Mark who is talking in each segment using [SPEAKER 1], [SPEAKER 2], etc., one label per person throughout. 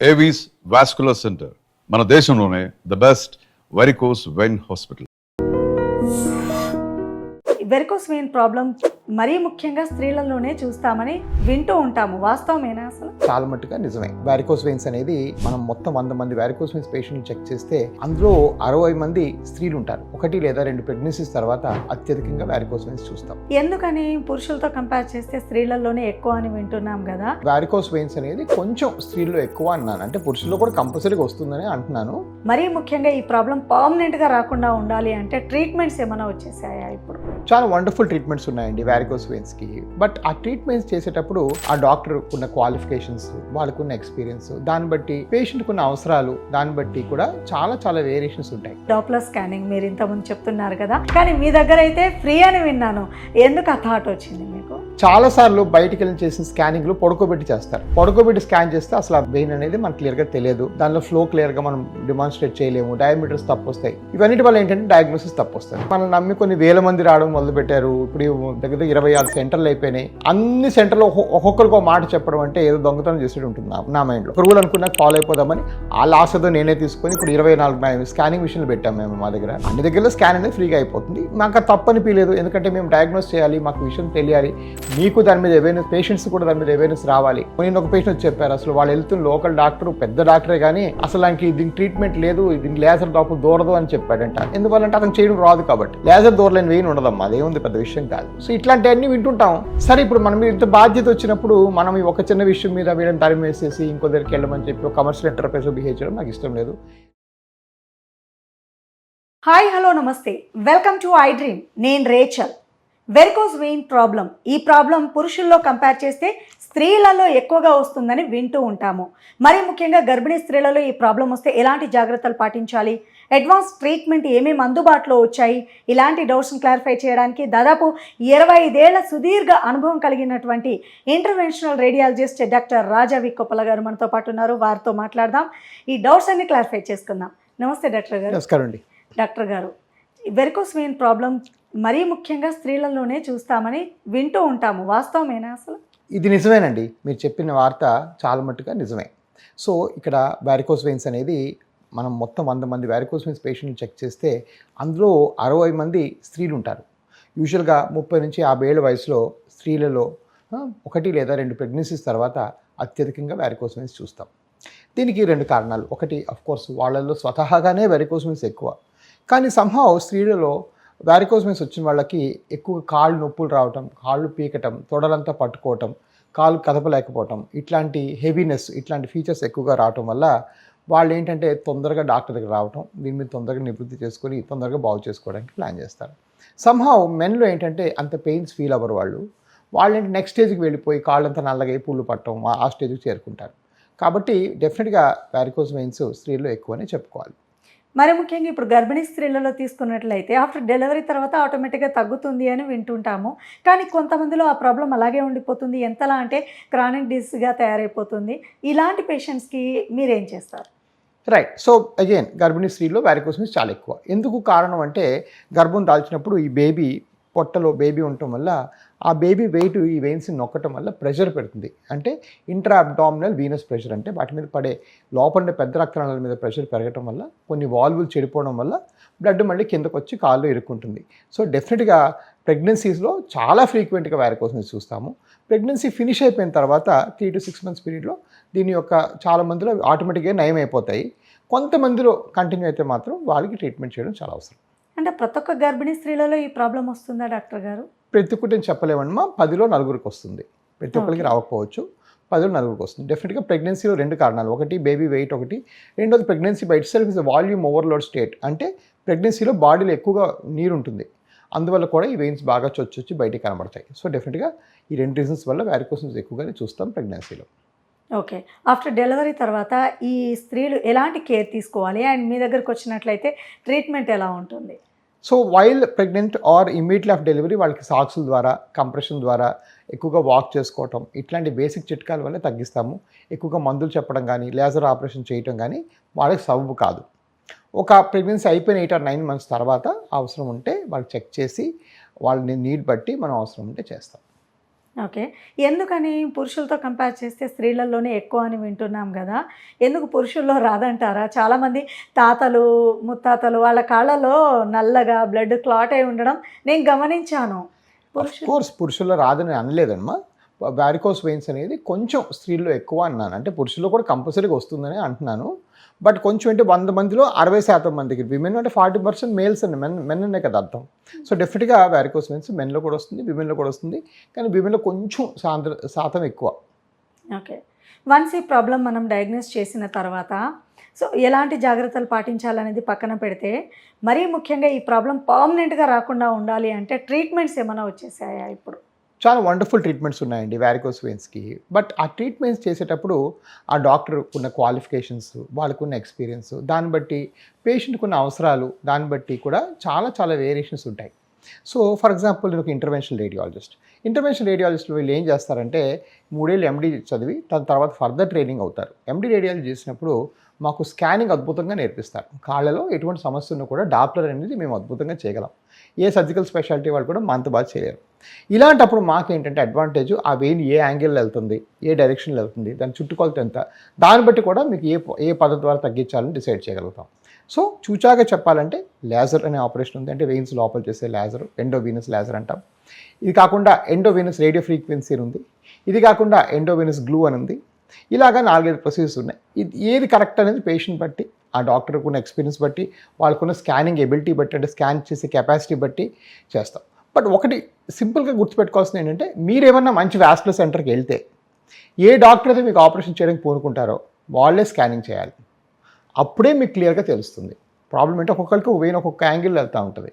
[SPEAKER 1] Avis vascular center మన దేశంలోనే the best varicose vein hospital.
[SPEAKER 2] Varicose vein problem మరీ ముఖ్యంగా స్త్రీలలోనే చూస్తామని వింటూ ఉంటాము. వాస్తవమేనా? అసలు
[SPEAKER 3] చాలా మట్టుగా నిజమే. వారికోస్ వెయిన్స్ అనేది మనం మొత్తం 100 మంది వారికోస్ వెయిన్స్ పేషెంట్లు చెక్ చేస్తే అందులో 60 మంది స్త్రీలు ఉంటారు. 1 లేదా 2 ప్రెగ్నెన్సీస్ తర్వాత అత్యధికంగా వారికోస్ వెయిన్స్ చూస్తాం.
[SPEAKER 2] ఎందుకని పురుషులతో కంపేర్ చేస్తే స్త్రీలలోనే ఎక్కువ అని వింటున్నాం కదా?
[SPEAKER 3] వారికోస్ వెయిన్స్ అనేది కొంచెం స్త్రీల్లో ఎక్కువ అన్నాను, అంటే పురుషుల్లో కూడా కంపల్సరీగా వస్తుందని అంటున్నాను.
[SPEAKER 2] మరీ ముఖ్యంగా ఈ ప్రాబ్లం పర్మనెంట్ గా రాకుండా ఉండాలి అంటే ట్రీట్మెంట్స్ ఏమైనా వచ్చేసాయా? ఇప్పుడు
[SPEAKER 3] చాలా వండర్ఫుల్ ట్రీట్మెంట్స్ ఉన్నాయండి వారికోస్ వెయిన్స్ కి. బట్ ఆ ట్రీట్మెంట్స్ చేసేటప్పుడు ఆ డాక్టర్ ఉన్న క్వాలిఫికేషన్స్, వాళ్ళకున్న ఎక్స్పీరియన్స్, దాన్ని బట్టి పేషెంట్ కున్న అవసరాలు, దాన్ని బట్టి కూడా చాలా చాలా వేరియేషన్స్ ఉంటాయి.
[SPEAKER 2] డాప్లర్ స్కానింగ్ మీరు ఇంతకుముందు చెప్తున్నారు కదా, కానీ మీ దగ్గర అయితే ఫ్రీ అని విన్నాను. ఎందుకు ఆ థాట్ వచ్చింది మీకు?
[SPEAKER 3] చాలా సార్లు బయటికి వెళ్ళి చేసిన స్కానింగ్ లో పడుకోబెట్టి చేస్తారు. పడుకోబెట్టి స్కాన్ చేస్తే అసలు ఆ వెయిన్ అనేది మనకు క్లియర్ గా తెలియదు, దానిలో ఫ్లో క్లియర్ గా మనం డిమాన్స్ట్రేట్ చేయలేము, డయామీటర్స్ తప్పు వస్తాయి. ఇవన్నిటి వల్ల ఏంటంటే డయాగ్నోసిస్ తప్పు వస్తుంది. మనం నమ్మి కొన్ని వేల మంది రావడం మొదలు పెట్టారు. ఇప్పుడు దగ్గర 26 సెంటర్లు అయిపోయినాయి. అన్ని సెంటర్లో ఒక్కొక్కరికి ఒక మాట చెప్పడం అంటే ఏదో దొంగతనం చేసేది ఉంటుంది నా మైండ్ లో. పురుగులు అనుకున్నా ఫాలో అయిపోదామని ఆ లాస్ ఏదో నేనే తీసుకొని ఇప్పుడు 24 స్కానింగ్ మిషన్లు పెట్టాం మేము మా దగ్గర. అన్ని దగ్గరలో స్కాన్ అనేది ఫ్రీగా అయిపోతుంది. మాకు అది తప్పు అనిపించలేదు, ఎందుకంటే మేము డయాగ్నోస్ చేయాలి, మాకు విషయం తెలియాలి, మీకు దాని మీద అవేర్నెస్, పేషెంట్స్ కూడా దాని మీద అవేర్నెస్ రావాలి. నేను ఒక పేషెంట్ వచ్చి చెప్పారు, అసలు వాళ్ళు వెళ్తున్న లోకల్ డాక్టర్ పెద్ద డాక్టరే కానీ అసలు దీనికి ట్రీట్మెంట్ లేదు, దీనికి లేజర్ డ్రాప్ దూరదు అని చెప్పాడంట. ఎందువల్లంటే అతను చేయడం రాదు కాబట్టి. లేజర్ దూరలేని వెయిన్ ఉండదమ్మా, అదేముంది పెద్ద విషయం కాదు. సో ఇట్లాంటివన్నీ వింటుంటాం. సరే, ఇప్పుడు మనం ఇంత బాధ్యత వచ్చినప్పుడు మనం ఈ ఒక చిన్న విషయం మీద వీళ్ళని తరిమి వేసేసి ఇంకో దగ్గరికి వెళ్ళమని చెప్పి ఒక కమర్షియల్ ఎంటర్ప్రైజ్ బిహేవ్ చేయడం నాకు ఇష్టం లేదు.
[SPEAKER 2] హాయ్, హలో, నమస్తే, వెల్కమ్ టు ఐ డ్రీమ్. నేను రేచల్. వెరికోస్ వెయిన్ ప్రాబ్లం, ఈ ప్రాబ్లం పురుషుల్లో కంపేర్ చేస్తే స్త్రీలలో ఎక్కువగా వస్తుందని వింటూ ఉంటాము. మరీ ముఖ్యంగా గర్భిణీ స్త్రీలలో ఈ ప్రాబ్లం వస్తే ఎలాంటి జాగ్రత్తలు పాటించాలి, అడ్వాన్స్ ట్రీట్మెంట్ ఏమేమి అందుబాటులో వచ్చాయి, ఇలాంటి డౌట్స్ని క్లారిఫై చేయడానికి దాదాపు 25 ఏళ్ల సుదీర్ఘ అనుభవం కలిగినటువంటి ఇంటర్వెన్షనల్ రేడియాలజిస్ట్ డాక్టర్ రాజా వి కొప్పల గారు మనతో పాటు ఉన్నారు. వారితో మాట్లాడదాం, ఈ డౌట్స్ అన్ని క్లారిఫై చేసుకుందాం. నమస్తే డాక్టర్ గారు.
[SPEAKER 3] నమస్కారం అండి.
[SPEAKER 2] డాక్టర్ గారు, వెరికోస్ వెయిన్ ప్రాబ్లం మరీ ముఖ్యంగా స్త్రీలలోనే చూస్తామని వింటూ ఉంటాము. వాస్తవమేనా? అసలు
[SPEAKER 3] ఇది నిజమేనండి. మీరు చెప్పిన వార్త చాలా మట్టుగా నిజమే. సో ఇక్కడ వారికోస్ వెయిన్స్ అనేది మనం మొత్తం 100 మంది వారికోస్ వెయిన్స్ పేషెంట్లు చెక్ చేస్తే అందులో 60 మంది స్త్రీలు ఉంటారు. యూజువల్గా 30 నుంచి 50 ఏళ్ళ వయసులో స్త్రీలలో 1 లేదా 2 ప్రెగ్నెన్సీస్ తర్వాత అత్యధికంగా వారికోస్ వెయిన్స్ చూస్తాం. దీనికి 2 కారణాలు. ఒకటి, అఫ్కోర్స్ వాళ్ళల్లో స్వతహాగానే వారికోస్ వెయిన్స్ ఎక్కువ, కానీ సంహవ్ స్త్రీలలో వారికోస్ వెయిన్స్ వచ్చిన వాళ్ళకి ఎక్కువ కాళ్ళు నొప్పులు రావటం, కాళ్ళు పీకటం, తొడలంతా పట్టుకోవటం, కాళ్ళు కదపలేకపోవటం, ఇట్లాంటి హెవీనెస్, ఇట్లాంటి ఫీచర్స్ ఎక్కువగా రావటం వల్ల వాళ్ళు ఏంటంటే తొందరగా డాక్టర్ దగ్గర రావటం, దీని మీద తొందరగా నివృత్తి చేసుకొని తొందరగా బాగు చేసుకోవడానికి ప్లాన్ చేస్తారు. సంహవ్ మెన్లో ఏంటంటే అంత పెయిన్స్ ఫీల్ అవ్వరు వాళ్ళు ఏంటి నెక్స్ట్ స్టేజ్కి వెళ్ళిపోయి కాళ్ళంతా నల్లగా పుళ్ళు పట్టడం, ఆ స్టేజ్కి చేరుకుంటారు. కాబట్టి డెఫినెట్గా వారికోస్ వెయిన్స్ స్త్రీల్లో ఎక్కువనే చెప్పుకోవాలి.
[SPEAKER 2] మరి ముఖ్యంగా ఇప్పుడు గర్భిణీ స్త్రీలలో తీసుకున్నట్లయితే ఆఫ్టర్ డెలివరీ తర్వాత ఆటోమేటిక్గా తగ్గుతుంది అని వింటుంటాము, కానీ కొంతమందిలో ఆ ప్రాబ్లం అలాగే ఉండిపోతుంది. ఎంతలా అంటే క్రానిక్ డిసీజ్గా తయారైపోతుంది. ఇలాంటి పేషెంట్స్కి మీరేం చేస్తారు?
[SPEAKER 3] రైట్. సో అగైన్ గర్భిణీ స్త్రీలో వారికోస్ వెయిన్స్ చాలా ఎక్కువ. ఎందుకు కారణం అంటే గర్భం దాల్చినప్పుడు ఈ బేబీ పొట్టలో బేబీ ఉండటం వల్ల ఆ బేబీ వెయిట్ ఈ వెయిన్స్ని నొక్కటం వల్ల ప్రెషర్ పెడుతుంది. అంటే ఇంట్రా అబ్డామినల్ వీనస్ ప్రెషర్, అంటే వాటి మీద పడే లోపల పెద్ద రక్తనాళాల మీద ప్రెషర్ పెరగటం వల్ల కొన్ని వాల్వులు చెడిపోవడం వల్ల బ్లడ్ మళ్ళీ కిందకు వచ్చి కాళ్ళు ఇరుక్కుంటుంది. సో డెఫినెట్గా ప్రెగ్నెన్సీస్లో చాలా ఫ్రీక్వెంట్గా వారికోస్ వెయిన్స్ చూస్తాము. ప్రెగ్నెన్సీ ఫినిష్ అయిపోయిన తర్వాత 3 to 6 months పీరియడ్లో దీని యొక్క చాలా మందిలో ఆటోమేటిక్గా నయం అయిపోతాయి. కొంతమందిలో కంటిన్యూ అయితే మాత్రం వాళ్ళకి ట్రీట్మెంట్ చేయడం చాలా అవసరం.
[SPEAKER 2] అంటే ప్రతి ఒక్క గర్భిణీ స్త్రీలలో ఈ ప్రాబ్లం వస్తుందా డాక్టర్ గారు?
[SPEAKER 3] ప్రతి ఒక్కటి చెప్పలేమమ్మా, 10లో 4 వస్తుంది. ప్రతి ఒక్కరికి రాకపోవచ్చు, 10లో 4 వస్తుంది. డెఫినెట్గా ప్రెగ్నెన్సీలో 2 కారణాలు. ఒకటి బేబీ వెయిట్, ఒకటి రెండోది pregnancy by it self is volume overload state, అంటే ప్రెగ్నెన్సీలో బాడీలో ఎక్కువగా నీరు ఉంటుంది, అందువల్ల కూడా ఈ వెయిన్స్ బాగా చొచ్చి బయటికి కనబడతాయి. సో డెఫినెట్గా ఈ 2 రీజన్స్ వల్ల వారికోస్ వెయిన్స్ ఎక్కువగానే చూస్తాం ప్రెగ్నెన్సీలో.
[SPEAKER 2] ఓకే, ఆఫ్టర్ డెలివరీ తర్వాత ఈ స్త్రీలు ఎలాంటి కేర్ తీసుకోవాలి అండ్ మీ దగ్గరకు వచ్చినట్లయితే ట్రీట్మెంట్ ఎలా ఉంటుంది?
[SPEAKER 3] So while pregnant are immediately after delivery వాళ్ళకి సాక్సుల ద్వారా, కంప్రెషన్ ద్వారా ఎక్కువగా వాక్ చేసుకోవటం, ఇట్లాంటి బేసిక్ చిట్కాల వల్ల తగ్గిస్తాము. ఎక్కువగా మందులు చెప్పడం కానీ లేజర్ ఆపరేషన్ చేయటం కానీ వాళ్ళకి సబబు కాదు. ఒక ప్రెగ్నెన్సీ అయిపోయిన 8 or 9 months తర్వాత అవసరం ఉంటే వాళ్ళు చెక్ చేసి వాళ్ళని నీడ్ బట్టి మనం అవసరం ఉంటే చేస్తాం.
[SPEAKER 2] ఓకే. ఎందుకని పురుషులతో కంపేర్ చేస్తే స్త్రీలలోనే ఎక్కువ అని వింటున్నాం కదా! ఎందుకు పురుషుల్లో రాదంటారా? చాలామంది తాతలు, ముత్తాతలు వాళ్ళ కాళ్ళలో నల్లగా బ్లడ్ క్లాట్ అయి ఉండడం నేను గమనించాను.
[SPEAKER 3] కోర్స్ పురుషుల్లో రాదని అనలేదమ్మా. వారికోస్ వెయిన్స్ అనేది కొంచెం స్త్రీల్లో ఎక్కువ అన్నాను. అంటే పురుషుల్లో కూడా కంపల్సరీగా వస్తుందని అంటున్నాను. బట్ కొంచెం అంటే 100 మందిలో 60% మందికి, విమెన్ అంటే 40% మేల్స్ అండి, మెన్ అనే కదా అర్థం. సో డెఫినెట్గా వారికోస్ వెయిన్స్ మెన్లో కూడా వస్తుంది, విమెన్లో కూడా వస్తుంది. కానీ విమెన్లో కొంచెం శాతం ఎక్కువ.
[SPEAKER 2] ఓకే. వన్స్ ఈ ప్రాబ్లం మనం డయాగ్నోస్ చేసిన తర్వాత సో ఎలాంటి జాగ్రత్తలు పాటించాలనేది పక్కన పెడితే, మరీ ముఖ్యంగా ఈ ప్రాబ్లం పర్మనెంట్గా రాకుండా ఉండాలి అంటే ట్రీట్మెంట్స్ ఏమైనా వచ్చేసాయా ఇప్పుడు?
[SPEAKER 3] చాలా వండర్ఫుల్ ట్రీట్మెంట్స్ ఉన్నాయండి వారికోస్ వెయిన్స్కి. బట్ ఆ ట్రీట్మెంట్స్ చేసేటప్పుడు ఆ డాక్టర్ ఉన్న క్వాలిఫికేషన్స్, వాళ్ళకున్న ఎక్స్పీరియన్స్, దాన్ని బట్టి పేషెంట్కి ఉన్న అవసరాలు, దాన్ని బట్టి కూడా చాలా వేరియేషన్స్ ఉంటాయి. సో ఫర్ ఎగ్జాంపుల్ నేను ఒక ఇంటర్వెన్షనల్ రేడియాలజిస్ట్ వీళ్ళు ఏం చేస్తారంటే 3 ఏళ్ళు ఎండి చదివి దాని తర్వాత ఫర్దర్ ట్రైనింగ్ అవుతారు. ఎండి రేడియాలజీ చేసినప్పుడు మాకు స్కానింగ్ అద్భుతంగా నేర్పిస్తారు. కాళ్ళలో ఎటువంటి సమస్య ఉన్నా కూడా డాప్లర్ అనేది మేము అద్భుతంగా చేయగలం. ఏ సర్జికల్ స్పెషాలిటీ వాళ్ళు కూడా మనతో బాగా చేయలేరు. ఇలాంటప్పుడు మాకేంటంటే అడ్వాంటేజ్, ఆ వెయిన్ ఏ యాంగిల్లో వెళ్తుంది, ఏ డైరెక్షన్లో వెళ్తుంది, దాని చుట్టుకొలత ఎంత, దాన్ని బట్టి కూడా మీకు ఏ పద్ధతి ద్వారా తగ్గించాలని డిసైడ్ చేయగలుగుతాం. సో చూచాగా చెప్పాలంటే లేజర్ అనే ఆపరేషన్ ఉంది. అంటే వెయిన్స్ లోపల చేసే లేజర్, ఎండోవీనస్ లేజర్ అంటాం. ఇది కాకుండా ఎండోవీనస్ రేడియో ఫ్రీక్వెన్సీ ఉంది. ఇది కాకుండా ఎండోవీనస్ గ్లూ అని ఉంది. ఇలాగా 4-5 ప్రొసీజర్స్ ఉన్నాయి. ఇది ఏది కరెక్ట్ అనేది పేషెంట్ బట్టి, ఆ డాక్టర్కి ఉన్న ఎక్స్పీరియన్స్ బట్టి, వాళ్ళకున్న స్కానింగ్ ఎబిలిటీ బట్టి, అంటే స్కాన్ చేసే కెపాసిటీ బట్టి చేస్తాం. బట్ ఒకటి సింపుల్గా గుర్తుపెట్టుకోవాల్సింది ఏంటంటే, మీరేమన్నా మంచి వాస్కులర్ సెంటర్కి వెళ్తే ఏ డాక్టర్ అయితే మీకు ఆపరేషన్ చేయడానికి కోరుకుంటారో వాళ్ళే స్కానింగ్ చేయాలి. అప్పుడే మీకు క్లియర్గా తెలుస్తుంది. ప్రాబ్లం అంటే ఒక్కొక్కరికి వెయిన్ ఒక్కొక్క యాంగిల్ వెళ్తూ ఉంటుంది.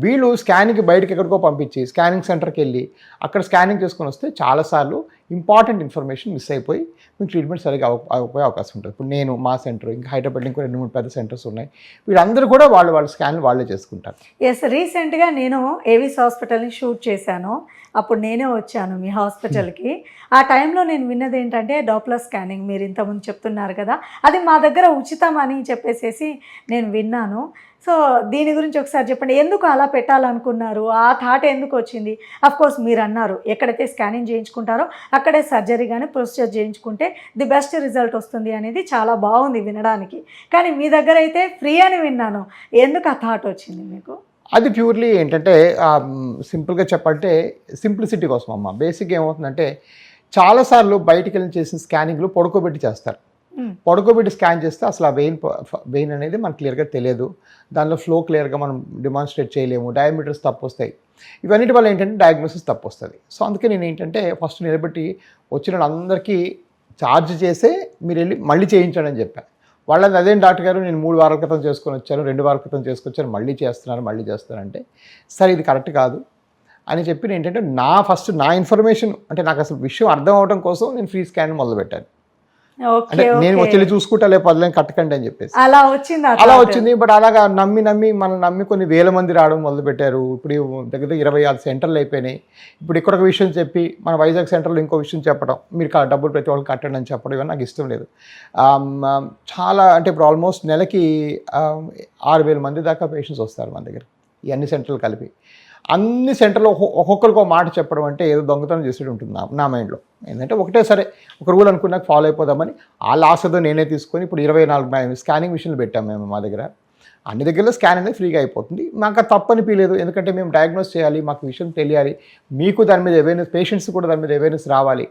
[SPEAKER 3] వీళ్ళు స్కానింగ్కి బయటకి ఎక్కడికో పంపించి స్కానింగ్ సెంటర్కి వెళ్ళి అక్కడ స్కానింగ్ చేసుకొని వస్తే చాలాసార్లు ఇంపార్టెంట్ ఇన్ఫర్మేషన్ మిస్ అయిపోయి మీకు ట్రీట్మెంట్ సరిగ్గా అవ్వకపోయే అవకాశం ఉంటుంది. ఇప్పుడు నేను మా సెంటర్, ఇంకా హైదరాబాద్లో ఇంకో 2-3 పెద్ద సెంటర్స్ ఉన్నాయి. వీళ్ళందరూ కూడా వాళ్ళ స్కాన్లు వాళ్ళే చేసుకుంటారు.
[SPEAKER 2] ఎస్, రీసెంట్గా నేను ఏవిస్ హాస్పిటల్ని షూట్ చేశాను. అప్పుడు నేనే వచ్చాను మీ హాస్పిటల్కి. ఆ టైంలో నేను విన్నది ఏంటంటే డాప్లర్ స్కానింగ్ మీరు ఇంతకుముందు చెప్తున్నారు కదా, అది మా దగ్గర ఉచితం అని చెప్పేసి నేను విన్నాను. సో దీని గురించి ఒకసారి చెప్పండి. ఎందుకు అలా పెట్టాలనుకున్నారు? ఆ థాట్ ఎందుకు వచ్చింది? కోర్స్ మీరు అన్నారు ఎక్కడైతే స్కానింగ్ చేయించుకుంటారో అక్కడే సర్జరీ కానీ ప్రొసీజర్ చేయించుకుంటే ది బెస్ట్ రిజల్ట్ వస్తుంది అనేది చాలా బాగుంది వినడానికి. కానీ మీ దగ్గర అయితే ఫ్రీ అని విన్నాను. ఎందుకు ఆ థాట్ వచ్చింది మీకు?
[SPEAKER 3] అది ప్యూర్లీ ఏంటంటే సింపుల్గా చెప్పాలంటే సింప్లిసిటీ కోసం అమ్మ. బేసిక్గా ఏమవుతుందంటే చాలాసార్లు బయటికి వెళ్ళి చేసిన స్కానింగ్లు పడుకోబెట్టి చేస్తారు. పడుకోబెట్టి స్కాన్ చేస్తే అసలు ఆ వెయిన్ అనేది మనకు క్లియర్గా తెలియదు. దానిలో ఫ్లో క్లియర్గా మనం డిమాన్స్ట్రేట్ చేయలేము. డయామీటర్స్ తప్పు వస్తాయి. ఇవన్నిటి వల్ల ఏంటంటే డయాగ్నోసిస్ తప్పు వస్తుంది. సో అందుకే నేను ఏంటంటే ఫస్ట్ నిలబెట్టి వచ్చిన వాళ్ళందరికీ ఛార్జ్ చేసే మీరు వెళ్ళి మళ్ళీ చేయించండి అని చెప్పాను. వాళ్ళని అదేం డాక్టర్ గారు నేను 3 వారాల క్రితం చేసుకొని వచ్చాను, 2 వారాల క్రితం చేసుకొచ్చాను, మళ్ళీ చేస్తున్నానంటే సరే ఇది కరెక్ట్ కాదు అని చెప్పి నేను ఏంటంటే నా ఇన్ఫర్మేషన్ అంటే నాకు అసలు విషయం అర్థం అవడం కోసం నేను ఫ్రీ స్కాన్ మొదలుపెట్టాను. అంటే నేను వచ్చి చూసుకుంటా లేకపోతే పదలేం కట్టకండి అని చెప్పేసి అలా వచ్చింది. బట్ అలాగా నమ్మి కొన్ని వేల మంది రావడం మొదలు పెట్టారు. ఇప్పుడు దగ్గర 26 సెంటర్లు అయిపోయినాయి. ఇప్పుడు ఇక్కడ ఒక విషయం చెప్పి మన వైజాగ్ సెంటర్లో ఇంకో విషయం చెప్పడం, మీరు డబ్బులు ప్రతి వాళ్ళకి కట్టండి అని చెప్పడం ఇవన్నీ నాకు ఇష్టం లేదు. చాలా అంటే ఇప్పుడు ఆల్మోస్ట్ నెలకి 6,000 మంది దాకా పేషెంట్స్ వస్తారు మన దగ్గర, ఈ అన్ని సెంటర్లు కలిపి. అన్ని సెంటర్లో ఒక్కొక్కరికి ఒక మాట చెప్పడం అంటే ఏదో దొంగతనం చేసేది ఉంటుంది నా మైండ్లో. ఏంటంటే ఒకటే సరే ఒక రూల్ అనుకున్నాక ఫాలో అయిపోదామని ఆ లాస్ ఏదో నేనే తీసుకొని ఇప్పుడు 24 స్కానింగ్ మిషన్లు పెట్టాము మేము మా దగ్గర. అన్ని దగ్గరలో స్కాన్ అనేది ఫ్రీగా అయిపోతుంది. మాకు అది తప్పని పీలేదు, ఎందుకంటే మేము డయాగ్నోస్ చేయాలి, మాకు విషయం తెలియాలి, మీకు దాని మీద అవేర్నెస్, పేషెంట్స్ కూడా దాని మీద అవేర్నెస్ రావాలి.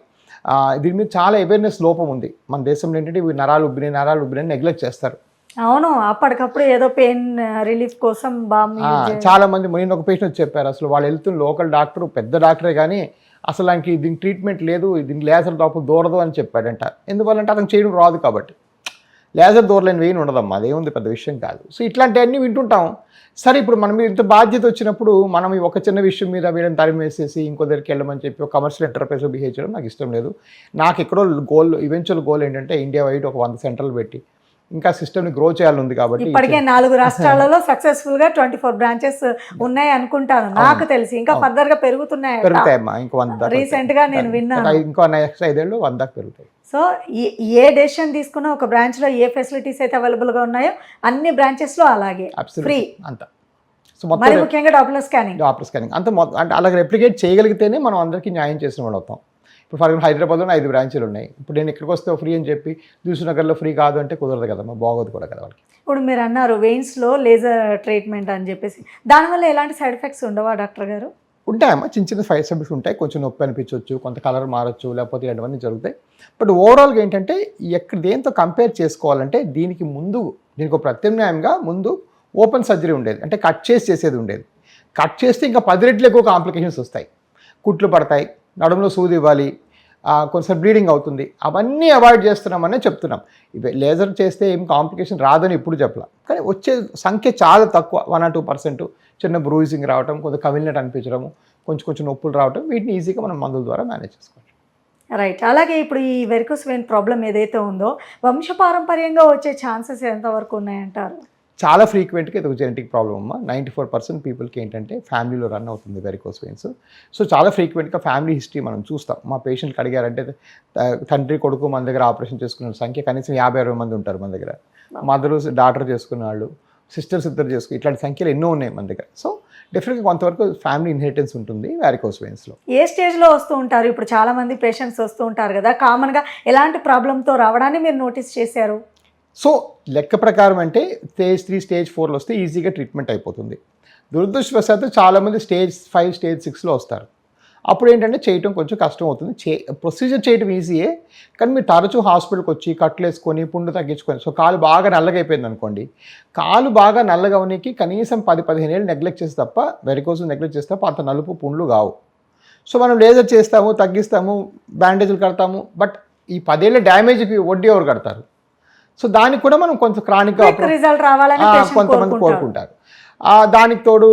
[SPEAKER 3] దీని మీద చాలా అవేర్నెస్ లోపం ఉంది మన దేశంలో. ఏంటంటే ఇవి నరాలు ఉబ్బినాయి నెగ్లెక్ట్ చేస్తారు.
[SPEAKER 2] అవును, అప్పటికప్పుడు ఏదో పెయిన్ రిలీఫ్ కోసం
[SPEAKER 3] చాలా మంది. నేను ఒక పేషెంట్ చెప్పారు, అసలు వాళ్ళు వెళ్తున్న లోకల్ డాక్టర్ పెద్ద డాక్టరే కానీ అసలు ఆయనకి దీనికి ట్రీట్మెంట్ లేదు, దీనికి లేజర్ డాక్టర్ దూరదు అని చెప్పాడంట. ఎందువల్లంటే అతను చేయడం రాదు కాబట్టి. లేజర్ దూరలేని వెయిన్ ఉండదమ్మా, అదేముంది పెద్ద విషయం కాదు. సో ఇట్లాంటివన్నీ వింటుంటాం. సరే ఇప్పుడు మనం ఇంత బాధ్యత వచ్చినప్పుడు మనం ఈ ఒక చిన్న విషయం మీద వీళ్ళని తరిమేసేసి ఇంకో దగ్గరికి వెళ్ళమని చెప్పి ఒక కమర్షియల్ ఎంటర్ప్రైజ్ బిహేవ్ చేయడం నాకు ఇష్టం లేదు. నాకు ఎక్కడో ఈవెన్చువల్ గోల్ ఏంటంటే ఇండియా వైడ్ ఒక 100 సెంటర్లు పెట్టి ఇంకా సిస్టమ్ని గ్రో చేయాలి ఉంది. కాబట్టి
[SPEAKER 2] ఇప్పటికే 4 రాష్ట్రాలలో సక్సెస్ఫుల్గా 24 బ్రాంచెస్ ఉన్నాయి అనుకుంటాను, నాకు తెలిసి. ఇంకా ఫర్దర్ గా పెరుగుతాయమ్మా.
[SPEAKER 3] ఇంకో 100
[SPEAKER 2] రీసెంట్ గా నేను విన్నాను.
[SPEAKER 3] ఇంకో నెక్స్ట్ 5 ఏళ్ళు 100 దాకా పెరుగుతాయి.
[SPEAKER 2] సో ఏ డెసిషన్ తీసుకున్నా ఒక బ్రాంచ్ లో ఏ ఫెసిలిటీస్ అయితే అవైలబుల్ గా ఉన్నాయో అన్ని బ్రాంచెస్ లో అలాగే ఫ్రీ
[SPEAKER 3] అంతా. సో సో మొత్తం
[SPEAKER 2] మరి ముఖ్యంగా డాప్లర్ స్కానింగ్
[SPEAKER 3] అంత అంటే అలా రెప్లికేట్ చేయగలిగితేనే మనం అందరికీ న్యాయం చేసిన వాళ్ళు అవుతాం. ఇప్పుడు ఫర్ ఎగ్జాంపుల్ హైదరాబాద్లో 5 బ్రాంచీలు ఉన్నాయి. ఇప్పుడు నేను ఇక్కడికి వస్తే ఫ్రీ అని చెప్పి దిల్సుఖ్నగర్లో ఫ్రీ కాదు అంటే కుదరదు కదా, బాగోదు కూడా కదా వాళ్ళకి.
[SPEAKER 2] ఇప్పుడు మీరు అన్నారు వెయిన్స్లో లేజర్ ట్రీట్మెంట్ అని చెప్పేసి, దానివల్ల ఎలాంటి సైడ్ ఎఫెక్ట్స్ ఉండవా డాక్టర్ గారు? ఉంటాయమ్మా,
[SPEAKER 3] చిన్న చిన్న సైడ్ ఎఫెక్ట్స్ ఉంటాయి. కొంచెం నొప్పి అనిపించవచ్చు, కొంత కలర్ మారచ్చు, లేకపోతే ఇలాంటివన్నీ జరుగుతాయి. బట్ ఓవరాల్గా ఏంటంటే దేంతో కంపేర్ చేసుకోవాలంటే దీనికి ఒక ప్రత్యామ్నాయంగా ముందు ఓపెన్ సర్జరీ ఉండేది, అంటే కట్ చేసేది ఉండేది. కట్ చేస్తే ఇంకా 10 రెట్లు ఎక్కువ కాంప్లికేషన్స్ వస్తాయి. కుట్లు పడతాయి, నడుములో సూది ఇవ్వాలి, కొంచెం బ్లీడింగ్ అవుతుంది. అవన్నీ అవాయిడ్ చేస్తున్నామనే చెప్తున్నాం. ఇవి లేజర్ చేస్తే ఏం కాంప్లికేషన్ రాదని ఇప్పుడు చెప్పాల, కానీ వచ్చే సంఖ్య చాలా తక్కువ, 1 or 2%. చిన్న బ్రూజింగ్ రావడం, కొంచెం కవిలినట్టు అనిపించడము, కొంచెం నొప్పులు రావడం, వీటిని ఈజీగా మనం మందుల ద్వారా మేనేజ్ చేసుకోవచ్చు.
[SPEAKER 2] రైట్. అలాగే ఇప్పుడు ఈ వెరికోస్ వెయిన్ ప్రాబ్లం ఏదైతే ఉందో వంశపారంపర్యంగా వచ్చే ఛాన్సెస్ ఎంతవరకు ఉన్నాయంటారు?
[SPEAKER 3] చాలా ఫ్రీక్వెంట్గా ఇది ఒక జెనెటిక్ ప్రాబ్లమ్ అమ్మా. 94% పీపుల్కి ఏంటంటే ఫ్యామిలీలో రన్ అవుతుంది వెరికోస్ వెయిన్స్. సో చాలా ఫ్రీక్వెంట్గా ఫ్యామిలీ హిస్టరీ మనం చూస్తాం. మా పేషెంట్కి అడిగారంటే తండ్రి కొడుకు మన దగ్గర ఆపరేషన్ చేసుకున్న సంఖ్య కనీసం 50-60 మంది ఉంటారు మన దగ్గర. మదరు డాటర్ చేసుకున్న వాళ్ళు, సిస్టర్స్ ఇద్దరు చేసుకుని, ఇట్లాంటి సంఖ్యలు ఎన్నో ఉన్నాయి మన దగ్గర. సో డెఫినెట్గా కొంతవరకు ఫ్యామిలీ ఇన్హెరిటెన్స్ ఉంటుంది వెరికోస్ వెయిన్స్లో. ఏ
[SPEAKER 2] స్టేజ్లో వస్తూ ఉంటారు? ఇప్పుడు చాలామంది పేషెంట్స్ వస్తూ ఉంటారు కదా, కామన్గా ఎలాంటి ప్రాబ్లంతో రావడాన్ని మీరు నోటీస్ చేశారు?
[SPEAKER 3] సో లెక్క ప్రకారం అంటే స్టేజ్ 3, స్టేజ్ 4లో వస్తే ఈజీగా ట్రీట్మెంట్ అయిపోతుంది. దురదృష్టవశాత్తు చాలామంది స్టేజ్ 5, స్టేజ్ 6లో వస్తారు. అప్పుడు ఏంటంటే చేయటం కొంచెం కష్టం అవుతుంది. ప్రొసీజర్ చేయటం ఈజీయే, కానీ మీరు తరచూ హాస్పిటల్కి వచ్చి కట్లు వేసుకొని పుండు తగ్గించుకొని, సో కాలు బాగా నల్లగా అయిపోయింది అనుకోండి, కాలు బాగా నల్లగా ఉనికి కనీసం 10-15 ఏళ్ళు నెగ్లెక్ట్ చేస్తే తప్ప, వెరికోస్ నెగ్లెక్ట్ చేస్తే తప్ప అంత నలుపు పుండ్లు కావు. సో మనం లేజర్ చేస్తాము, తగ్గిస్తాము, బ్యాండేజ్లు కడతాము, బట్ ఈ 10 ఏళ్ళ డ్యామేజ్కి వడ్డీ ఎవరు కడతారు? సో దానికి కూడా మనం కొంచెం క్రానిక్గా కొంతమంది కోరుకుంటారు. దానికి తోడు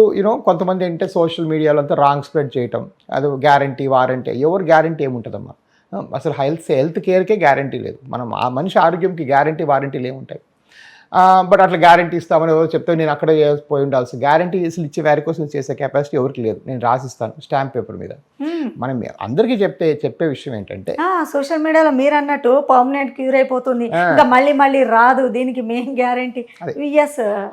[SPEAKER 3] కొంతమంది ఏంటంటే సోషల్ మీడియాలో అంతా రాంగ్ స్ప్రెడ్ చేయటం, అది గ్యారంటీ వారంటీ, ఎవరు గ్యారంటీ ఏముంటుందమ్మా? అసలు హెల్త్ కేర్కే గ్యారంటీ లేదు. మనం ఆ మనిషి ఆరోగ్యంకి గ్యారంటీ వారంటీలు ఏముంటాయి? బట్ అట్లా గ్యారంటీ ఇస్తామని ఎవరో చెప్తే నేను అక్కడే పోయి ఉండాల్సి, గ్యారంటీ ఇచ్చే వెరికోస్ చేసే కెపాసిటీ ఎవరికి లేదు. నేను రాసిస్తాను స్టాంప్ పేపర్ మీద. మనం అందరికీ చెప్పే విషయం ఏంటంటే,
[SPEAKER 2] సోషల్ మీడియాలో మీరు అన్నట్టు పర్మనెంట్ క్యూర్ అయిపోతుంది, ఇంకా మళ్ళీ రాదు, దీనికి మెయిన్ గ్యారంటీ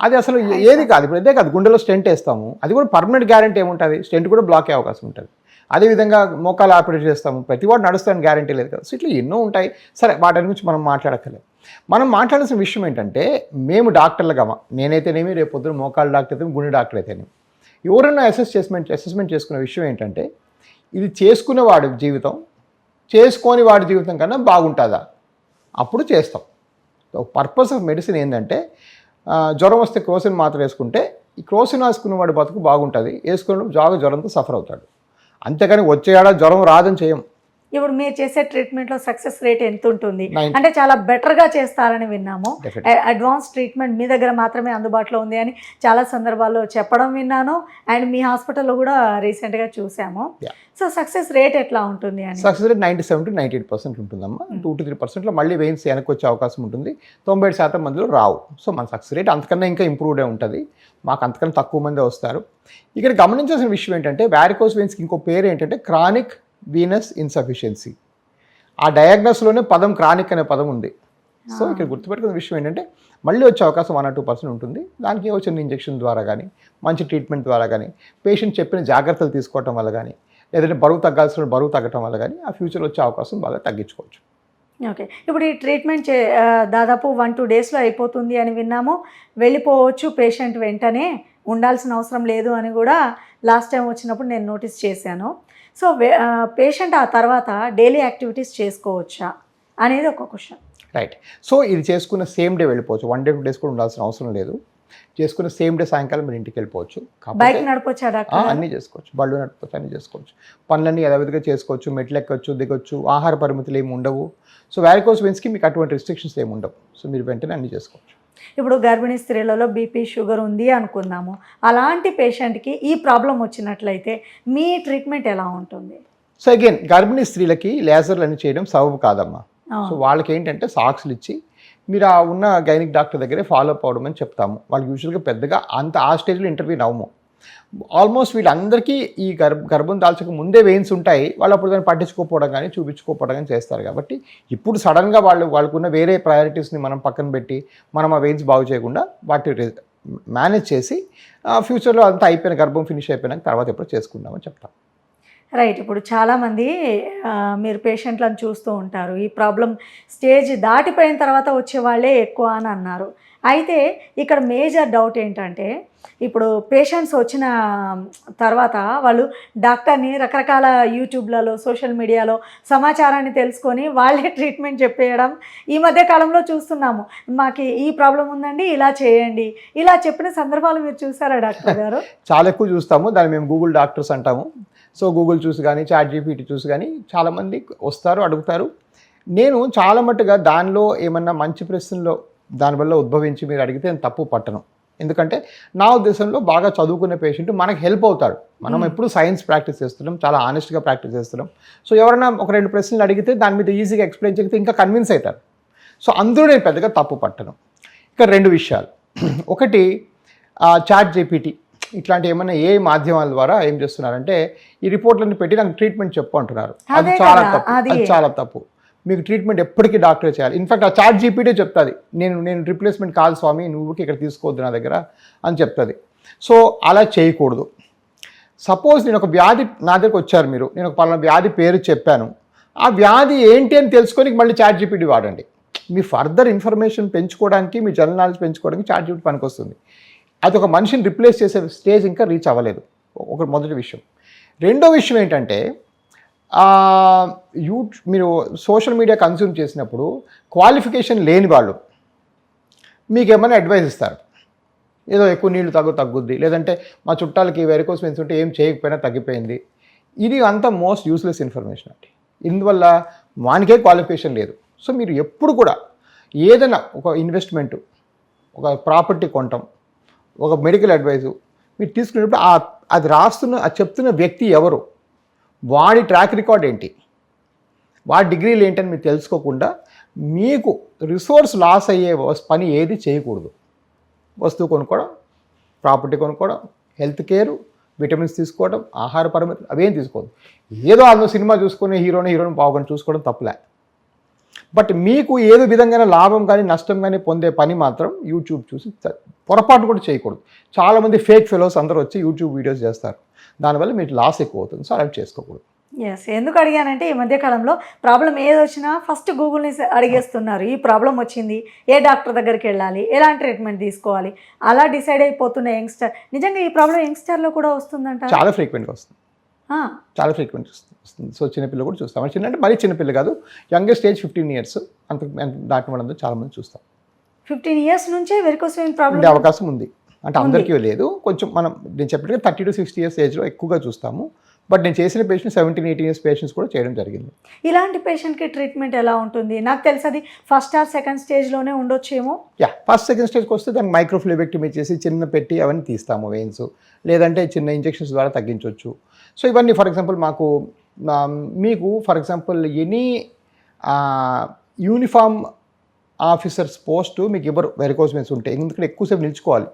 [SPEAKER 3] అది అసలు ఏది కాదు. ఇప్పుడు ఇదే కాదు, గుండెలో స్టెంట్ వేస్తాము, అది కూడా పర్మనెంట్ గ్యారంటీ ఏముంటుంది? స్టెంట్ కూడా బ్లాక్ అయ్యే అవకాశం ఉంటుంది. అదేవిధంగా మోకాలు ఆపరేట్ చేస్తాము, ప్రతి వాడు నడుస్తాను గ్యారంటీ లేదు కదా. సో ఇట్లా ఎన్నో ఉంటాయి. సరే, వాటి గురించి మనం మాట్లాడక్కర్లేదు. మనం మాట్లాడాల్సిన విషయం ఏంటంటే, మేము డాక్టర్లుగా, నేనైతేనేమి, రేపు పొద్దున మోకాలు డాక్టర్ అయితే, గుండె డాక్టర్ అయితేనేమి, ఎవరైనా అసెస్మెంట్ చేసుకునే విషయం ఏంటంటే, ఇది చేసుకునే వాడి జీవితం చేసుకోని వాడి జీవితం కన్నా బాగుంటుందా? అప్పుడు చేస్తాం. పర్పస్ ఆఫ్ మెడిసిన్ ఏంటంటే, జ్వరం వస్తే క్రోసిన్ మాత్రం వేసుకుంటే, ఈ క్రోసిన్ వేసుకున్న వాడి బతుకు బాగుంటుంది, వేసుకున్న జ్వరంతో సఫర్ అవుతాడు. అంతేకాని వచ్చేయాడ జ్వరం రాదని చేయం.
[SPEAKER 2] ఇప్పుడు మీరు చేసే ట్రీట్మెంట్లో సక్సెస్ రేట్ ఎంత ఉంటుంది? అంటే చాలా బెటర్గా చేస్తారని విన్నాము. అడ్వాన్స్ ట్రీట్మెంట్ మీ దగ్గర మాత్రమే అందుబాటులో ఉంది అని చాలా సందర్భాల్లో చెప్పడం విన్నాను, అండ్ మీ హాస్పిటల్లో కూడా రీసెంట్గా చూసాము. సో సక్సెస్ రేట్ ఎట్లా ఉంటుంది అని?
[SPEAKER 3] సక్సెస్ రేట్ 97-98% ఉంటుందమ్మా. 2-3%లో మళ్ళీ వెయిన్స్ వెనక్కి వచ్చే అవకాశం ఉంటుంది. 90% మందిలో రావు. సో మన సక్సెస్ రేట్ అంతకన్నా ఇంకా ఇంప్రూవ్డ్ ఉంటుంది. మాకు అంతకన్నా తక్కువ మంది వస్తారు. ఇక్కడ గమనించాల్సిన విషయం ఏంటంటే, వారికోస్ వెయిన్స్కి ఇంకో పేరు ఏంటంటే క్రానిక్ వీనస్ ఇన్సఫిషియన్సీ. ఆ డయాగ్నోస్లోనే పదం క్రానిక్ అనే పదం ఉంది. సో ఇక్కడ గుర్తుపెట్టుకున్న విషయం ఏంటంటే, మళ్ళీ వచ్చే అవకాశం 1 or 2% ఉంటుంది. దానికి చిన్న ఇంజెక్షన్ ద్వారా కానీ, మంచి ట్రీట్మెంట్ ద్వారా కానీ, పేషెంట్ చెప్పిన జాగ్రత్తలు తీసుకోవటం వల్ల కానీ, లేదంటే బరువు తగ్గటం వల్ల కానీ ఆ ఫ్యూచర్లో వచ్చే అవకాశం బాగా తగ్గించుకోవచ్చు.
[SPEAKER 2] ఓకే. ఇప్పుడు ఈ ట్రీట్మెంట్ దాదాపు 1-2 డేస్లో అయిపోతుంది అని విన్నాము. వెళ్ళిపోవచ్చు పేషెంట్, వెంటనే ఉండాల్సిన అవసరం లేదు అని కూడా లాస్ట్ టైం వచ్చినప్పుడు నేను నోటీస్ చేశాను. సో పేషెంట్ ఆ తర్వాత డైలీ యాక్టివిటీస్ చేసుకోవచ్చా అనేది ఒక క్వశ్చన్.
[SPEAKER 3] రైట్. సో ఇది చేసుకున్న సేమ్ డే వెళ్ళిపోవచ్చు. 1 day 2 days కూడా ఉండాల్సిన అవసరం లేదు. చేసుకున్న సేమ్ డే సాయంకాలం మీరు ఇంటికి వెళ్ళిపోవచ్చు.
[SPEAKER 2] బైక్ నడపొచ్చా డాక్టర్?
[SPEAKER 3] అన్నీ చేసుకోవచ్చు. బళ్ళు నడపచ్చు, అన్నీ చేసుకోవచ్చు. పనులన్నీ యథావిధిగా చేసుకోవచ్చు. మెట్లు ఎక్కొచ్చు, దిగొచ్చు. ఆహార పరిమితులు ఏమి ఉండవు. సో వారికోస్ వెయిన్స్కి మీకు అటువంటి రిస్ట్రిక్షన్స్ ఏమి ఉండవు. సో మీరు వెంటనే అన్నీ చేసుకోవచ్చు.
[SPEAKER 2] ఇప్పుడు గర్భిణీ స్త్రీలలో బీపీ, షుగర్ ఉంది అనుకుందాము. అలాంటి పేషెంట్కి ఈ ప్రాబ్లం వచ్చినట్లయితే మీ ట్రీట్మెంట్ ఎలా ఉంటుంది?
[SPEAKER 3] సో అగైన్ గర్భిణీ స్త్రీలకి లేజర్లు అన్ని చేయడం సబబు కాదమ్మా. సో వాళ్ళకి ఏంటంటే సాక్స్లు ఇచ్చి మీరు ఆ ఉన్న గైనిక్ డాక్టర్ దగ్గరే ఫాలో అప్ అవ్వడం అని చెప్తాము. వాళ్ళకి యూజువల్గా పెద్దగా ఆ స్టేజ్లో ఇంటర్వ్యూ నవ్వము. ఆల్మోస్ట్ వీళ్ళందరికీ ఈ గర్భం దాల్చక ముందే వెయిన్స్ ఉంటాయి. వాళ్ళు అప్పుడు దాన్ని పట్టించుకోకపోవడం కానీ చూపించుకోకపోవడం కానీ చేస్తారు. కాబట్టి ఇప్పుడు సడన్గా వాళ్ళకున్న వేరే ప్రయారిటీస్ని మనం పక్కన పెట్టి మనం ఆ వెయిన్స్ బాగు చేయకుండా వాటి మేనేజ్ చేసి ఫ్యూచర్లో అంతా అయిపోయిన గర్భం ఫినిష్ అయిపోయినాక తర్వాత ఎప్పుడు చేసుకుందామని చెప్తాం.
[SPEAKER 2] రైట్. ఇప్పుడు చాలామంది మీరు పేషెంట్లను చూస్తూ ఉంటారు, ఈ ప్రాబ్లం స్టేజ్ దాటిపోయిన తర్వాత వచ్చే వాళ్ళే ఎక్కువ అని అన్నారు. అయితే ఇక్కడ మేజర్ డౌట్ ఏంటంటే, ఇప్పుడు పేషెంట్స్ వచ్చిన తర్వాత వాళ్ళు డాక్టర్ని రకరకాల యూట్యూబ్లలో సోషల్ మీడియాలో సమాచారాన్ని తెలుసుకొని వాళ్ళే ట్రీట్మెంట్ చెప్పేయడం ఈ మధ్య కాలంలో చూస్తున్నాము. మాకు ఈ ప్రాబ్లం ఉందండి, ఇలా చేయండి, ఇలా చెప్పిన సందర్భాలు మీరు చూసారా డాక్టర్ గారు?
[SPEAKER 3] చాలా ఎక్కువ చూస్తాము. దాన్ని మేము గూగుల్ డాక్టర్స్ అంటాము. సో గూగుల్ చూసి కానీ చాట్ జీపీటీ చూసి కానీ చాలామంది వస్తారు, అడుగుతారు. నేను చాలా మట్టుగా దానిలో ఏమన్నా మంచి ప్రశ్నలో దానివల్ల ఉద్భవించి మీరు అడిగితే నేను తప్పు పట్టను. ఎందుకంటే నా ఉద్దేశంలో బాగా చదువుకునే పేషెంట్ మనకు హెల్ప్ అవుతాడు. మనం ఎప్పుడు సైన్స్ ప్రాక్టీస్ చేస్తున్నాం, చాలా ఆనెస్ట్గా ప్రాక్టీస్ చేస్తున్నాం. సో ఎవరైనా ఒక 2 ప్రశ్నలు అడిగితే దాని మీద ఈజీగా ఎక్స్ప్లెయిన్ చేస్తే ఇంకా కన్విన్స్ అవుతారు. సో అందులో నేను పెద్దగా తప్పు పట్టను. ఇక 2 విషయాలు. ఒకటి చాట్ జీపీటీ ఇట్లాంటి ఏమైనా ఏ మాధ్యమాల ద్వారా ఏం చేస్తున్నారంటే ఈ రిపోర్ట్లను పెట్టి నాకు ట్రీట్మెంట్ చెప్పు అంటున్నారు. అది చాలా తప్పు. అది చాలా తప్పు. మీకు ట్రీట్మెంట్ ఎప్పటికీ డాక్టరే చేయాలి. ఇన్ఫాక్ట్ ఆ చాట్ జీపీటీ చెప్తుంది, నేను రిప్లేస్మెంట్ కాదు స్వామి, నువ్వు ఇక్కడ తీసుకోవద్దు నా దగ్గర అని చెప్తుంది. సో అలా చేయకూడదు. సపోజ్ నేను ఒక వ్యాధి నా దగ్గరకు వచ్చారు, నేను ఒక పలానా వ్యాధి పేరు చెప్పాను, ఆ వ్యాధి ఏంటి అని తెలుసుకొని మళ్ళీ చాట్ జీపీటీ వాడండి. మీ ఫర్దర్ ఇన్ఫర్మేషన్ పెంచుకోవడానికి, మీ జనరల్ నాలెడ్జ్ పెంచుకోవడానికి చాట్ జీపీటీ పనికొస్తుంది. అది ఒక మనిషిని రిప్లేస్ చేసే స్టేజ్ ఇంకా రీచ్ అవ్వలేదు. ఒక మొదటి విషయం. రెండో విషయం ఏంటంటే మీరు సోషల్ మీడియా కన్స్యూమ్ చేసినప్పుడు క్వాలిఫికేషన్ లేని వాళ్ళు మీకు ఏమైనా అడ్వైస్ ఇస్తారు. ఏదో ఎక్కువ నీళ్లు తగ్గుద్ది, లేదంటే మా చుట్టాలకి వెరికోస్ వెయిన్స్ ఉంటే ఏం చేయకపోయినా తగ్గిపోయింది. ఇది అంతా మోస్ట్ యూస్లెస్ ఇన్ఫర్మేషన్ అండి. ఇందువల్ల వానికే క్వాలిఫికేషన్ లేదు. సో మీరు ఎప్పుడు కూడా ఏదైనా ఒక ఇన్వెస్ట్మెంట్, ఒక ప్రాపర్టీ కొనటం, ఒక మెడికల్ అడ్వైజు మీరు తీసుకునేటప్పుడు అది చెప్తున్న వ్యక్తి ఎవరు, వాడి ట్రాక్ రికార్డ్ ఏంటి, వాడి డిగ్రీలు ఏంటని మీరు తెలుసుకోకుండా మీకు రిసోర్స్ లాస్ అయ్యే పని ఏది చేయకూడదు. వస్తువు కొనుక్కోవడం, ప్రాపర్టీ కొనుక్కోవడం, హెల్త్ కేరు, విటమిన్స్ తీసుకోవడం, ఆహార పరిమితులు అవేం తీసుకోవద్దు. ఏదో అందులో సినిమా చూసుకుని హీరోని పావుకొని చూసుకోవడం తప్పులే. బట్ మీకు ఏదో విధంగా లాభం కానీ నష్టం కానీ పొందే పని మాత్రం యూట్యూబ్ చూసి పొరపాటు కూడా చేయకూడదు. చాలామంది ఫేక్ ఫెలోస్ అందరూ వచ్చి యూట్యూబ్ వీడియోస్ చేస్తారు, దానివల్ల మీకు లాస్ ఎక్కువ అవుతుంది. సో అలా చేసుకోకూడదు.
[SPEAKER 2] ఎస్. ఎందుకు అడిగానంటే ఈ మధ్యకాలంలో ప్రాబ్లం ఏది వచ్చినా ఫస్ట్ గూగుల్ని అడిగేస్తున్నారు. ఈ ప్రాబ్లం వచ్చింది, ఏ డాక్టర్ దగ్గరికి వెళ్ళాలి, ఎలాంటి ట్రీట్మెంట్ తీసుకోవాలి, అలా డిసైడ్ అయిపోతున్న యంగ్స్టర్. నిజంగా ఈ ప్రాబ్లం యంగ్స్టర్లో కూడా వస్తుందంట?
[SPEAKER 3] చాలా ఫ్రీక్వెంట్గా వస్తుంది. చాలా ఫ్రీక్వెంట్ వస్తుంది. సో చిన్నపిల్లలు కూడా చూస్తాం. చిన్న అంటే మరీ చిన్నపిల్ల కాదు, యంగెస్ట్ ఏజ్ 15 years అంత దాటిన వాళ్ళందరూ చాలామంది చూస్తాం.
[SPEAKER 2] 15 years నుంచే వెరికోస్ వెయిన్ ప్రాబ్లం
[SPEAKER 3] ఉండే అవకాశం ఉంది. అంటే అందరికీ లేదు, కొంచెం నేను చెప్పినట్టుగా 30 to 60 years ఏజ్లో ఎక్కువగా చూస్తాము. బట్ నేను చేసిన పేషెంట్స్ 17-18 years పేషెంట్స్ కూడా చేయడం జరిగింది.
[SPEAKER 2] ఇలాంటి పేషెంట్కి ట్రీట్మెంట్ ఎలా ఉంటుంది? నాకు తెలిసి అది ఫస్ట్ ఆర్ సెకండ్ స్టేజ్లోనే ఉండొచ్చేమో.
[SPEAKER 3] ఫస్ట్ సెకండ్ స్టేజ్కి వస్తే దానికి మైక్రోఫ్లూబెక్టమీ చేసి చిన్న పెట్టి అవన్నీ తీస్తాము వెయిన్స్, లేదంటే చిన్న ఇంజెక్షన్స్ ద్వారా తగ్గించవచ్చు. సో ఇవన్నీ ఫర్ ఎగ్జాంపుల్ మీకు for example any uniform officers post మీకు ఇవ్వరు వెరికోస్ వెయిన్స్ ఉంటే, ఎందుకంటే ఎక్కువసేపు నిల్చుకోవాలి.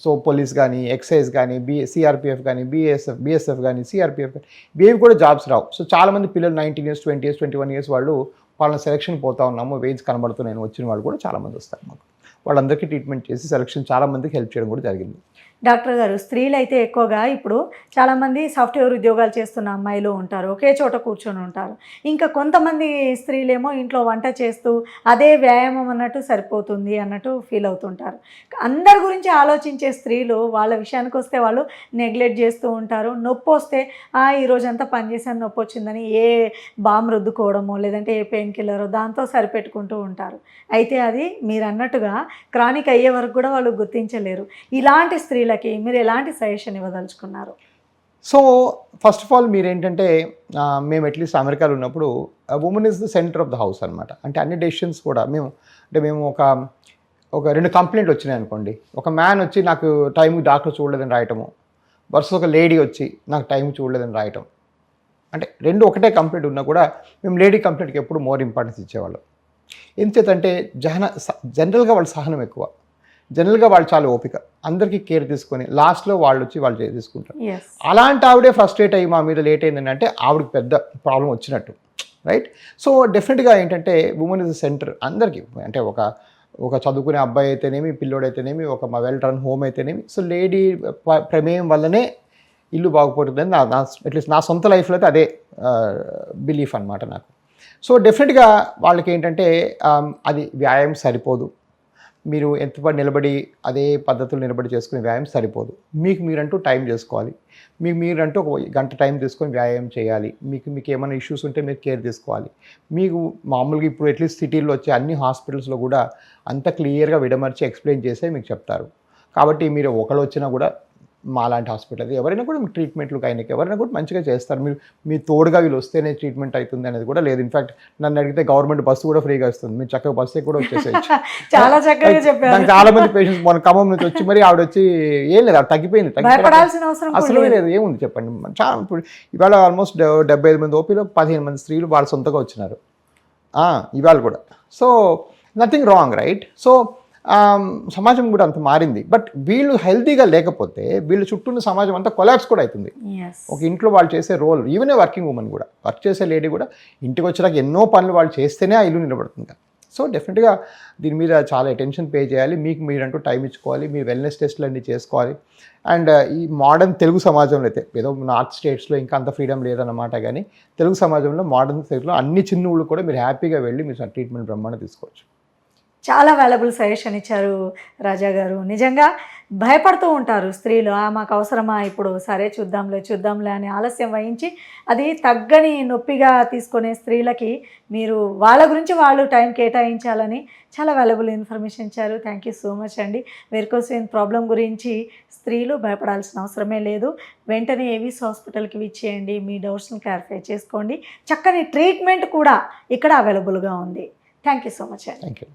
[SPEAKER 3] సో పోలీస్ కానీ, ఎక్సైజ్ కానీ, సిఆర్పిఎఫ్ కానీ, బిఎస్ఎఫ్ కానీ, సిఆర్పిఎఫ్ కానీ ఇవేవి కూడా జాబ్స్ రావు. సో చాలామంది పిల్లలు 19 years, 20 years, 21 years వాళ్ళు వాళ్ళని సెలక్షన్ పోతా ఉన్నాము, వెయిన్స్ కనబడుతున్నాయని వచ్చిన వాళ్ళు కూడా చాలామంది వస్తారు మాకు. వాళ్ళందరికీ ట్రీట్మెంట్ చేసి సెలక్షన్ చాలామందికి హెల్ప్ చేయడం కూడా జరిగింది.
[SPEAKER 2] డాక్టర్ గారు, స్త్రీలు అయితే ఎక్కువగా ఇప్పుడు చాలామంది సాఫ్ట్వేర్ ఉద్యోగాలు చేస్తున్న అమ్మాయిలు ఉంటారు, ఒకే చోట కూర్చొని ఉంటారు. ఇంకా కొంతమంది స్త్రీలేమో ఇంట్లో వంట చేస్తూ అదే వ్యాయామం అన్నట్టు సరిపోతుంది అన్నట్టు ఫీల్ అవుతుంటారు. అందరి గురించి ఆలోచించే స్త్రీలు వాళ్ళ విషయానికి వస్తే వాళ్ళు నెగ్లెక్ట్ చేస్తూ ఉంటారు. నొప్పి వస్తే ఈరోజంతా పనిచేసాను, నొప్పి వచ్చిందని ఏ బామ్ రుద్దుకోవడమో లేదంటే ఏ పెయిన్ కిల్లరో దాంతో సరిపెట్టుకుంటూ ఉంటారు. అయితే అది మీరు అన్నట్టుగా క్రానిక్ అయ్యే వరకు కూడా వాళ్ళు గుర్తించలేరు. ఇలాంటి స్త్రీలకి మీరు ఎలాంటి సజెషన్ ఇవ్వదలుచుకున్నారు?
[SPEAKER 3] సో ఫస్ట్ ఆఫ్ ఆల్ మీరేంటంటే మేము అట్లీస్ట్ అమెరికాలో ఉన్నప్పుడు women is the centre of the house అనమాట. అంటే అన్ని డెసిషన్స్ కూడా మేము ఒక 2 కంప్లైంట్ వచ్చినాయి అనుకోండి. ఒక మ్యాన్ వచ్చి నాకు టైంకి డాక్టర్ చూడలేదని రాయటము, వర్సెస్ ఒక లేడీ వచ్చి నాకు టైంకి చూడలేదని రాయటం. అంటే 2 ఒకటే కంప్లైంట్ ఉన్నా కూడా మేము లేడీ కంప్లైంట్కి ఎప్పుడు మోర్ ఇంపార్టెన్స్ ఇచ్చేవాళ్ళం. ఎందుచేతంటే జనరల్గా వాళ్ళ సహనం ఎక్కువ, జనరల్గా వాళ్ళు చాలా ఓపిక, అందరికీ కేర్ తీసుకొని లాస్ట్లో వాళ్ళు తీసుకుంటారు. అలాంటి ఆవిడే ఫ్రస్ట్రేట్ అయ్యి మా మీద లేట్ అయిందని అంటే ఆవిడకి పెద్ద ప్రాబ్లం వచ్చినట్టు, రైట్? సో డెఫినెట్గా ఏంటంటే ఉమెన్ ఇస్ ద సెంటర్ అందరికీ. అంటే ఒక ఒక చదువుకునే అబ్బాయి అయితేనేమి, పిల్లోడైతేనేమి, ఒక వెల్ రన్ హోమ్ అయితేనేమి, సో లేడీ ప్రమేయం వల్లనే ఇల్లు బాగుపడుతుందని అట్లీస్ట్ నా సొంత లైఫ్లో అయితే అదే బిలీఫ్ అనమాట నాకు. సో డెఫినెట్గా వాళ్ళకి ఏంటంటే అది వ్యాయామం సరిపోదు. మీరు ఎంత నిలబడి అదే పద్ధతులు నిలబడి చేసుకునే వ్యాయామం సరిపోదు. మీకు మీరంటూ టైం చేసుకోవాలి. మీకు మీరంటూ ఒక గంట టైం తీసుకొని వ్యాయామం చేయాలి. మీకు ఏమైనా ఇష్యూస్ ఉంటే మీరు కేర్ తీసుకోవాలి. మీకు మామూలుగా ఇప్పుడు అట్లీస్ట్ సిటీల్లో వచ్చే అన్ని హాస్పిటల్స్లో కూడా అంత క్లియర్గా విడమర్చి ఎక్స్ప్లెయిన్ చేసే మీకు చెప్తారు. కాబట్టి మీరు ఒకళ్ళు వచ్చినా కూడా మాలాంటి హాస్పిటల్ ఎవరైనా కూడా మీకు ట్రీట్మెంట్లు ఆయనకి ఎవరైనా కూడా మంచిగా చేస్తారు. మీరు మీ తోడుగా వీళ్ళు వస్తేనే ట్రీట్మెంట్ అవుతుంది అనేది కూడా లేదు. ఇన్ఫాక్ట్ నన్ను అడిగితే గవర్నమెంట్ బస్సు కూడా ఫ్రీగా ఇస్తుంది. మీరు చక్కగా బస్సు కూడా వచ్చేసేయచ్చు.
[SPEAKER 2] చాలా చక్కగా చెప్పారు.
[SPEAKER 3] చాలా మంది పేషెంట్స్ మన ఖమ్మం నుంచి వచ్చి మరి ఆవిడ వచ్చి ఏం లేదు, ఆవిడ తగ్గిపోయింది. అసలు లేదు, ఏముంది చెప్పండి. చాలా ఇప్పుడు ఇవాళ ఆల్మోస్ట్ 75 మంది ఓపీలో 15 మంది స్త్రీలు వాళ్ళ సొంతగా వచ్చినారు ఇవాళ కూడా. So nothing wrong, right? So సమాజం కూడా అంత మారింది. బట్ వీళ్ళు హెల్తీగా లేకపోతే వీళ్ళు చుట్టూ ఉన్న సమాజం అంతా కొలాప్స్ కూడా అవుతుంది. ఒక ఇంట్లో వాళ్ళు చేసే రోల్, ఈవెన్ వర్కింగ్ ఉమెన్ కూడా, వర్క్ చేసే లేడీ కూడా ఇంటికి వచ్చాక ఎన్నో పనులు వాళ్ళు చేస్తేనే ఆ ఇల్లు నిలబడుతుంది. సో డెఫినెట్గా దీని మీద చాలా అటెన్షన్ పే చేయాలి. మీకు మీరంటూ టైం ఇచ్చుకోవాలి. మీ వెల్నెస్ టెస్ట్లు అన్నీ చేసుకోవాలి. అండ్ ఈ మోడర్న్ తెలుగు సమాజంలో అయితే ఏదో నార్త్ స్టేట్స్లో ఇంకా అంత ఫ్రీడమ్ లేదన్నమాట, కానీ తెలుగు సమాజంలో మోడర్న్ స్టేట్లో అన్ని చిన్న ఊళ్ళు కూడా మీరు హ్యాపీగా వెళ్ళి మీరు ట్రీట్మెంట్ బ్రహ్మాండంగా తీసుకోవచ్చు.
[SPEAKER 2] చాలా వాల్యుబుల్ సజెషన్ ఇచ్చారు రాజా గారు. నిజంగా భయపడుతూ ఉంటారు స్త్రీలు, మాకు అవసరమా ఇప్పుడు, సరే చూద్దాంలే అని ఆలస్యం వహించి అది తగ్గని నొప్పిగా తీసుకునే స్త్రీలకి మీరు వాళ్ళ గురించి వాళ్ళు టైం కేటాయించాలని చాలా వాల్యుబుల్ ఇన్ఫర్మేషన్ ఇచ్చారు. థ్యాంక్ యూ సో మచ్ అండి. వెరికోస్ వెయిన్ ప్రాబ్లం గురించి స్త్రీలు భయపడాల్సిన అవసరమే లేదు. వెంటనే ఏవిస్ హాస్పిటల్కి విచ్చేయండి, మీ డౌట్స్ని క్లారిఫై చేసుకోండి. చక్కని ట్రీట్మెంట్ కూడా ఇక్కడ అవైలబుల్గా ఉంది. థ్యాంక్ యూ సో మచ్ అండి.
[SPEAKER 3] Thank you.